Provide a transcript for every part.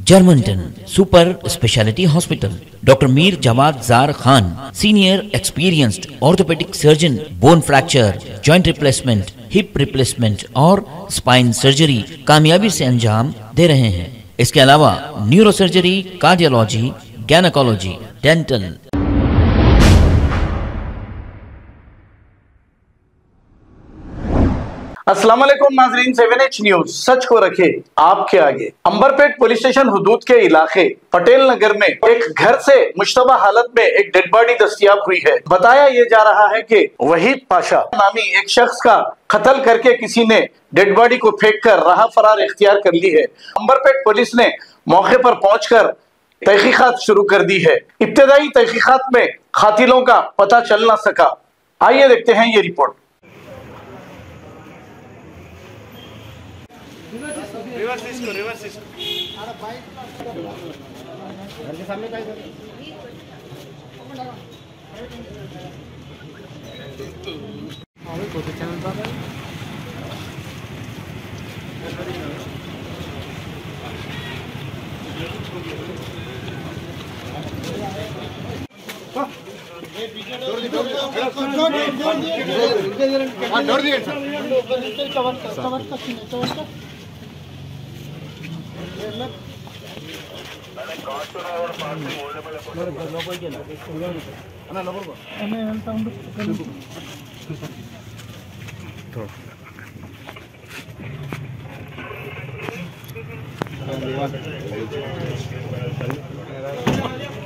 Germanton super speciality hospital, doctor Mir Jawad Zar Khan, senior experienced orthopaedic surgeon, bone fracture, joint replacement, hip replacement और spine surgery कामयाबी से अंजाम दे रहे हैं। इसके अलावा neuro surgery, cardiology, gynaecology, dental. अस्सलाम वालेकुम नाजरीन, 7H न्यूज सच को रखे आपके आगे। अंबरपेट पुलिस स्टेशन हुदूद के इलाके पटेल नगर में एक घर से मुश्तबा हालत में एक डेड बॉडी दस्तयाब हुई है। बताया ये जा रहा है कि वहीद पाशा नामी एक शख्स का कत्ल करके किसी ने डेड बॉडी को फेंक कर राह फरार इख्तियार कर ली है। अंबरपेट पुलिस ने मौके पर पहुंचकर तहकीकात शुरू कर दी है। इब्तदाई तहकीकात में कातिलों का पता चल ना सका। आइए देखते हैं ये रिपोर्ट। रिवर्स इसको घर के सामने का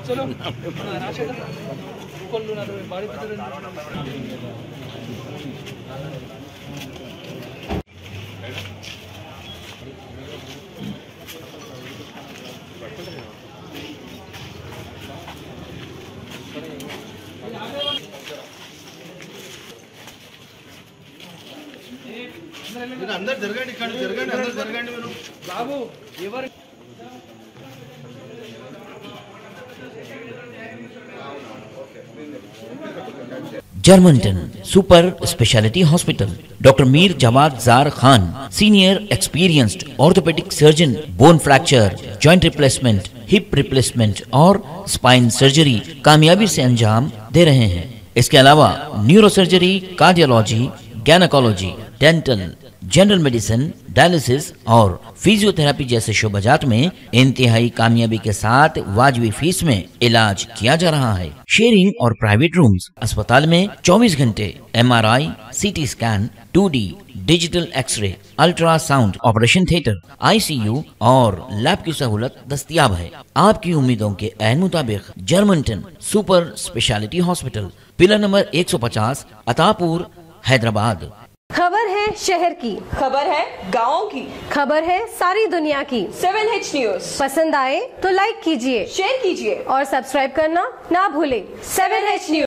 चलो अंदर जरगंडी अंदर जरगंडी में बाबू एवर जर्मनटन super speciality hospital, doctor Mir Jawad Zar Khan, senior experienced orthopaedic surgeon, bone fracture, joint replacement, hip replacement और स्पाइन सर्जरी कामयाबी से अंजाम दे रहे हैं। इसके अलावा neuro surgery, cardiology, gynaecology, dental, general medicine, dialysis और फिजियोथेरेपी जैसे शोबाजात में इंतहाई कामयाबी के साथ वाजबी फीस में इलाज किया जा रहा है। शेयरिंग और प्राइवेट रूम्स, अस्पताल में 24 घंटे MRI, CT scan, 2D digital x-ray, ultrasound, operation theatre, ICU और लैब की सहूलत दस्तयाब है। आपकी उम्मीदों के ऐन मुताबिक Germanton super speciality hospital, pillar number 150, Attapur, Hyderabad. खबर है शहर की, खबर है गाँव की, खबर है सारी दुनिया की। 7H न्यूज पसंद आए तो लाइक कीजिए, शेयर कीजिए और सब्सक्राइब करना ना भूले। 7H news.